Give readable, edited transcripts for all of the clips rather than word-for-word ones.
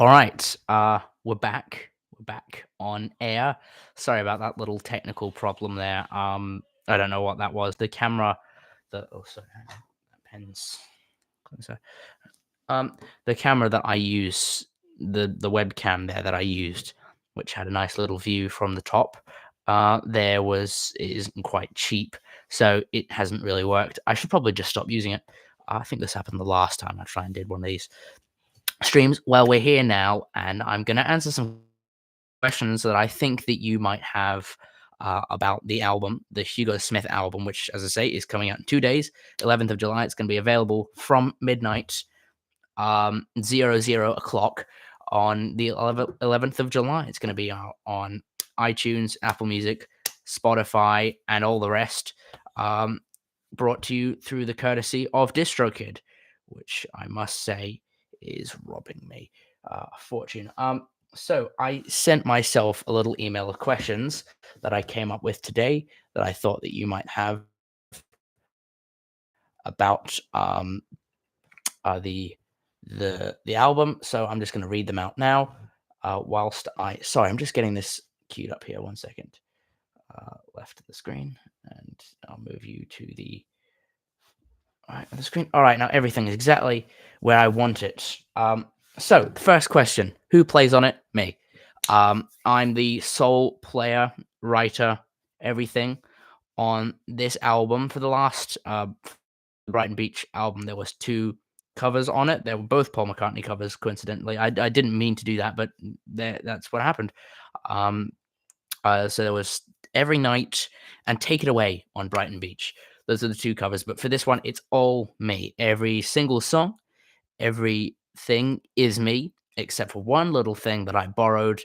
All right, we're back. We're back on air. Sorry about that little technical problem there. I don't know what that was. The camera, sorry, hang on, that pen's closer. The camera that I use, the webcam there that I used, which had a nice little view from the top, it isn't quite cheap, so it hasn't really worked. I should probably just stop using it. I think this happened the last time I tried and did one of these streams. Well, we're here now, and I'm going to answer some questions that I think that you might have about the album, the Hugo Smith album, which, as I say, is coming out in 2 days, 11th of July. It's going to be available from midnight, 00 o'clock on the 11th of July. It's going to be out on iTunes, Apple Music, Spotify, and all the rest. Brought to you through the courtesy of DistroKid, which I must say is robbing me a fortune. So I sent myself a little email of questions that I came up with today that I thought that you might have about the album. So I'm just going to read them out now. Sorry, I'm just getting this queued up here. 1 second. Left of the screen, and I'll move you to the right of the screen. All right, now everything is exactly where I want it. So the first question: who plays on it? Me. I'm the sole player, writer, everything on this album. For the last Brighton Beach album, there was 2 covers on it. They were both Paul McCartney covers, coincidentally. I didn't mean to do that, but that's what happened. So there was Every Night and Take It Away on Brighton Beach. Those are the 2 covers. But for this one, it's all me. Every single song, everything is me, except for one little thing that I borrowed.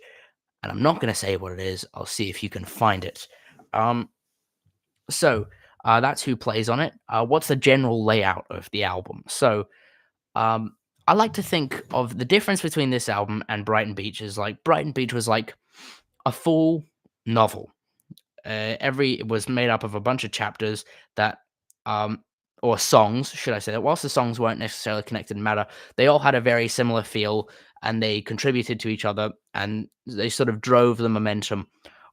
And I'm not going to say what it is. I'll see if you can find it. So that's who plays on it. What's the general layout of the album? So I like to think of the difference between this album and Brighton Beach is like Brighton Beach was like a full novel. It was made up of a bunch of chapters that, or songs, should I say that? Whilst the songs weren't necessarily connected in matter, they all had a very similar feel, and they contributed to each other, and they sort of drove the momentum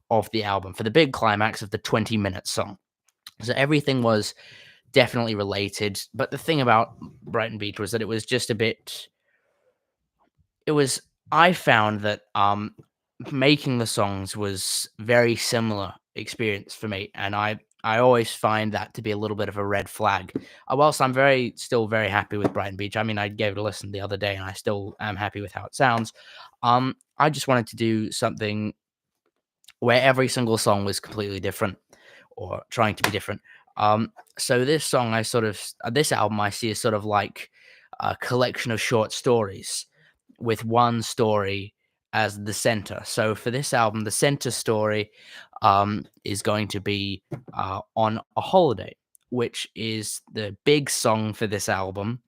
of the album for the big climax of the 20-minute song. So everything was definitely related. But the thing about Brighton Beach was that it was just a bit. It was. I found that making the songs was very similar experience for me, and I always find that to be a little bit of a red flag. Whilst I'm still very happy with Brighton Beach. I mean, I gave it a listen the other day, and I still am happy with how it sounds. I just wanted to do something where every single song was completely different, or trying to be different. So this album I see as sort of like a collection of short stories with one story as the center. So for this album, the center story is going to be On a Holiday, which is the big song for this album.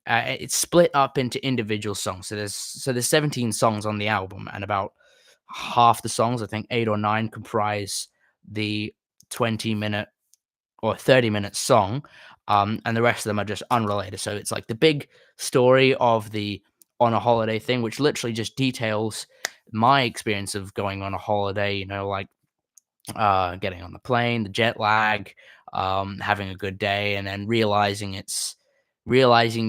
It's split up into individual songs. So there's 17 songs on the album, and about half the songs, I think 8 or 9, comprise the 20-minute or 30-minute song, and the rest of them are just unrelated. So it's like the big story of the On a Holiday thing, which literally just details my experience of going on a holiday, like getting on the plane, the jet lag, having a good day, and then realizing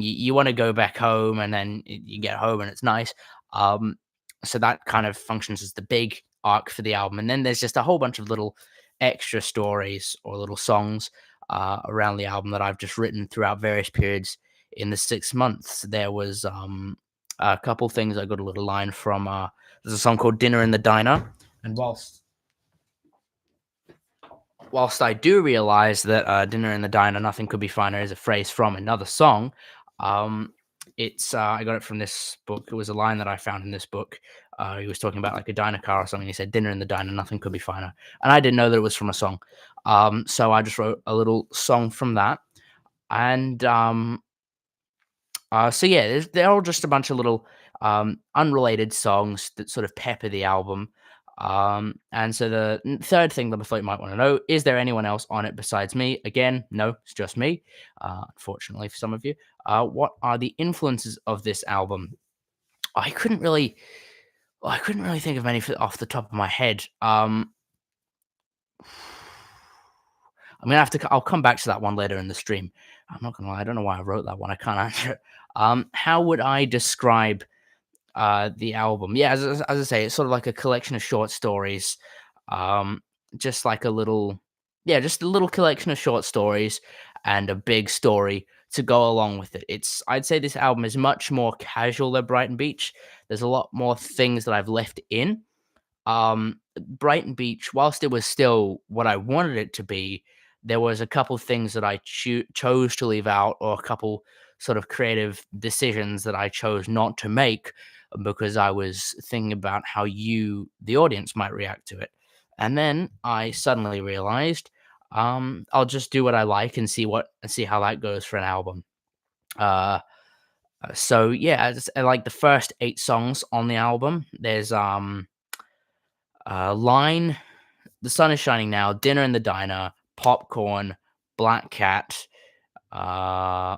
you want to go back home, and then you get home and it's nice. So that kind of functions as the big arc for the album. And then there's just a whole bunch of little extra stories or little songs around the album that I've just written throughout various periods in the 6 months. There was a couple things. I got a little line from there's a song called Dinner in the Diner. And whilst I do realize that Dinner in the Diner, Nothing Could Be Finer is a phrase from another song, I got it from this book. It was a line that I found in this book. He was talking about like a diner car or something. He said, "Dinner in the diner, nothing could be finer." And I didn't know that it was from a song. So I just wrote a little song from that. And so yeah, they're all just a bunch of little unrelated songs that sort of pepper the album. And so the third thing that I thought you might want to know, is there anyone else on it besides me? Again, no, it's just me. Unfortunately for some of you. What are the influences of this album? I couldn't really I couldn't really think of any off the top of my head. I'm gonna have to. I'll come back to that one later in the stream. I'm not gonna lie. I don't know why I wrote that one. I can't answer it. How would I describe the album? Yeah, as I say, it's sort of like a collection of short stories. Um, just like a little, yeah, just a little collection of short stories and a big story to go along with it. I'd say this album is much more casual than Brighton Beach. There's a lot more things that I've left in. Brighton Beach, whilst it was still what I wanted it to be, there was a couple things that I chose to leave out, or a couple sort of creative decisions that I chose not to make because I was thinking about how you, the audience, might react to it. And then I suddenly realized, I'll just do what I like and see how that goes for an album. Uh, so yeah, I like the first 8 songs on the album. There's Line, The Sun Is Shining Now, Dinner in the Diner, Popcorn, Black Cat, uh,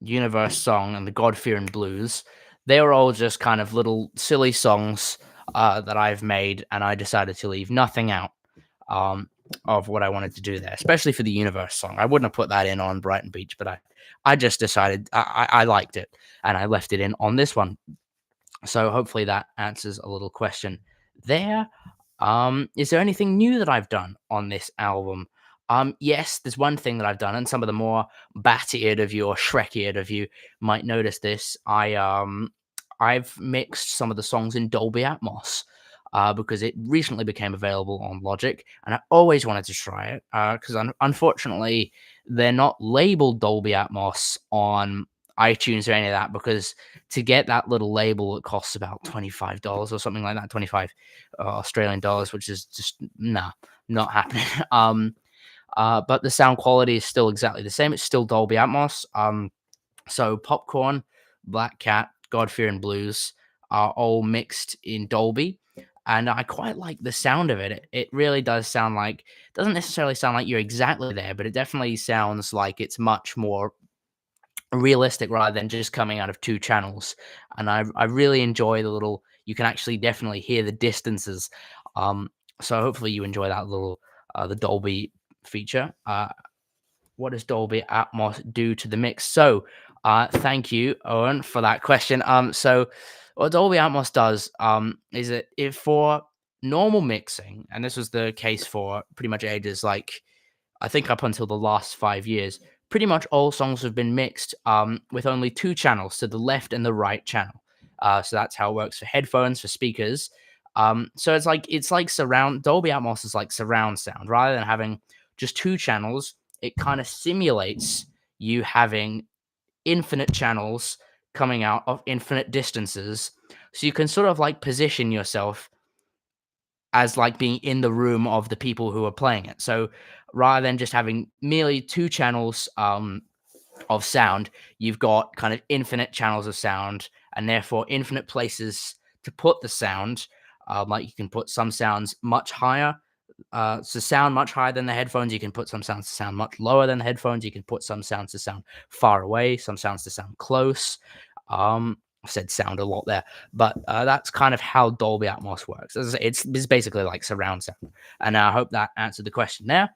Universe Song, and the God Fearing Blues. They were all just kind of little silly songs that I've made, and I decided to leave nothing out um, of what I wanted to do there, especially for the Universe Song. I wouldn't have put that in on Brighton Beach, but I just decided I liked it, and I left it in on this one. So hopefully that answers a little question there. Is there anything new that I've done on this album? Yes, there's one thing that I've done, and some of the more bat-eared of you or Shrek-eared of you might notice this. I've mixed some of the songs in Dolby Atmos. Because it recently became available on Logic, and I always wanted to try it. Because unfortunately, they're not labeled Dolby Atmos on iTunes or any of that. Because to get that little label, it costs about $25 or something like that, 25 Australian dollars, which is just nah, not happening. But the sound quality is still exactly the same. It's still Dolby Atmos. So Popcorn, Black Cat, God Fearing Blues are all mixed in Dolby. And I quite like the sound of it. It really does sound like, doesn't necessarily sound like you're exactly there, but it definitely sounds like it's much more realistic rather than just coming out of 2 channels. And I really enjoy the little, you can actually definitely hear the distances. Um, so hopefully you enjoy that little, the Dolby feature. What does Dolby Atmos do to the mix? So, thank you, Owen, for that question. So what Dolby Atmos does, is it if for normal mixing, and this was the case for pretty much ages, like I think up until the last 5 years, pretty much all songs have been mixed with only 2 channels, to the left and the right channel. So that's how it works for headphones, for speakers. So it's like surround Dolby Atmos is like surround sound rather than having just 2 channels. It kind of simulates you having infinite channels coming out of infinite distances. So you can sort of like position yourself as like being in the room of the people who are playing it. So rather than just having merely 2 channels of sound, you've got kind of infinite channels of sound and therefore infinite places to put the sound. Like you can put some sounds much higher to sound much higher than the headphones. You can put some sounds to sound much lower than the headphones. You can put some sounds to sound far away, some sounds to sound close. I said sound a lot there, but that's kind of how Dolby Atmos works. As I say, it's basically like surround sound, and I hope that answered the question there.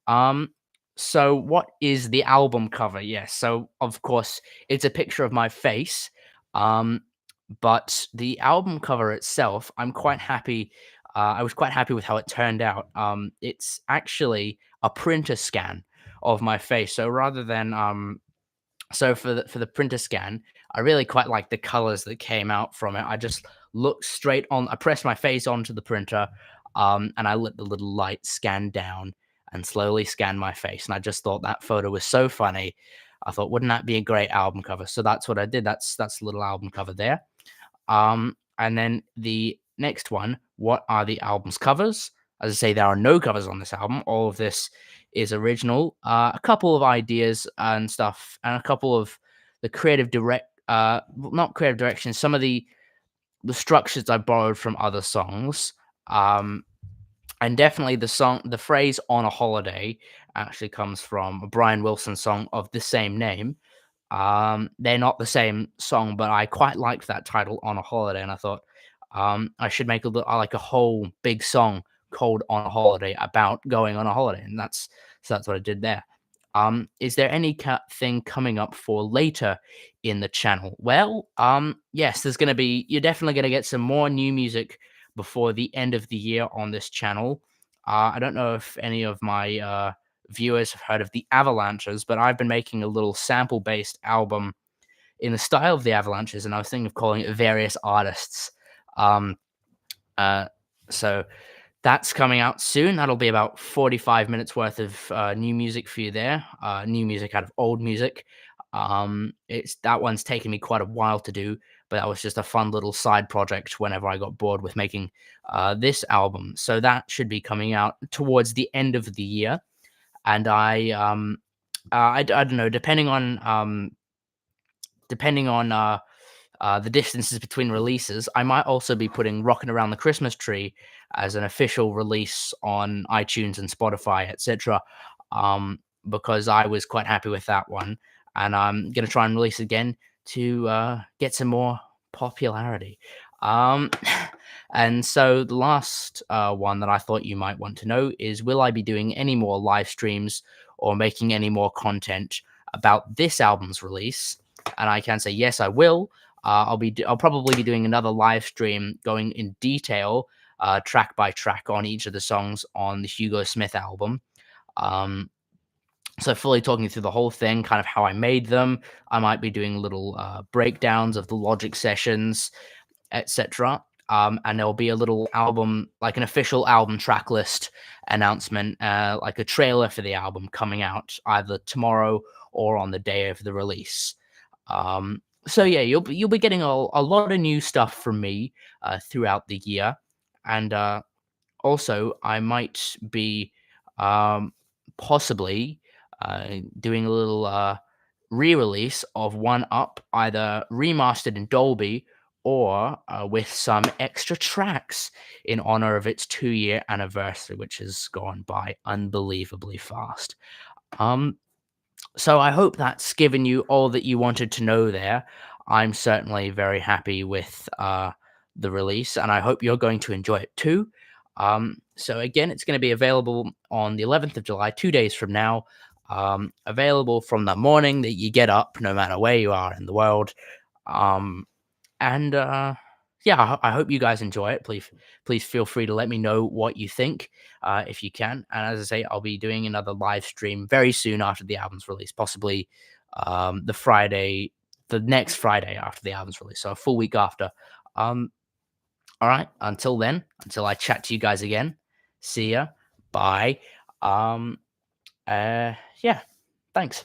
Um, so what is the album cover? Yes, so of course it's a picture of my face. Um, but the album cover itself, I'm quite happy. I was quite happy with how it turned out. It's actually a printer scan of my face. So rather than so for the printer scan, I really quite like the colors that came out from it. I just looked straight on. I pressed my face onto the printer, and I let the little light scan down and slowly scan my face. And I just thought that photo was so funny. I thought, wouldn't that be a great album cover? So that's what I did. That's the little album cover there. And then the next one, what are the album's covers? As I say, there are no covers on this album. All of this is original. A couple of ideas and stuff, and a couple of the not creative directions. Some of the structures I borrowed from other songs. Um, and definitely the phrase "on a holiday" actually comes from a Brian Wilson song of the same name. They're not the same song, but I quite liked that title, "On a Holiday," and I thought, I should make like a whole big song called "On a Holiday" about going on a holiday, and that's what I did there. Is there any thing coming up for later in the channel? Well, yes, you're definitely gonna get some more new music before the end of the year on this channel. I don't know if any of my viewers have heard of the Avalanches, but I've been making a little sample-based album in the style of the Avalanches, and I was thinking of calling it Various Artists. Um, uh, so that's coming out soon. That'll be about 45 minutes worth of new music for you there. New music out of old music. It's that one's taken me quite a while to do, but that was just a fun little side project whenever I got bored with making this album. So that should be coming out towards the end of the year. And I don't know, depending on the distances between releases, I might also be putting "Rockin' Around the Christmas Tree" as an official release on iTunes and Spotify, etc. Because I was quite happy with that one, and I'm gonna try and release again to get some more popularity. Um, and so the last one that I thought you might want to know is: will I be doing any more live streams or making any more content about this album's release? And I can say yes, I will. I'll probably be doing another live stream going in detail, track by track on each of the songs on the Hugo Smith album. Um, so fully talking through the whole thing, kind of how I made them. I might be doing little breakdowns of the Logic sessions, etc. And there'll be a little album, like an official album track list announcement, like a trailer for the album coming out either tomorrow or on the day of the release. So yeah, you'll be getting a lot of new stuff from me throughout the year, and also I might be um, possibly doing a little re-release of One Up, either remastered in Dolby or with some extra tracks in honor of its 2-year anniversary, which has gone by unbelievably fast. Um, so I hope that's given you all that you wanted to know there. I'm certainly very happy with the release, and I hope you're going to enjoy it too. So again, it's going to be available on the 11th of July, 2 days from now. Available from the morning that you get up, no matter where you are in the world. Um, and yeah, I hope you guys enjoy it. Please feel free to let me know what you think if you can. And as I say, I'll be doing another live stream very soon after the album's release, possibly the next Friday after the album's release, so a full week after. Um, all right. Until then, until I chat to you guys again. See ya. Bye. Um, yeah. Thanks.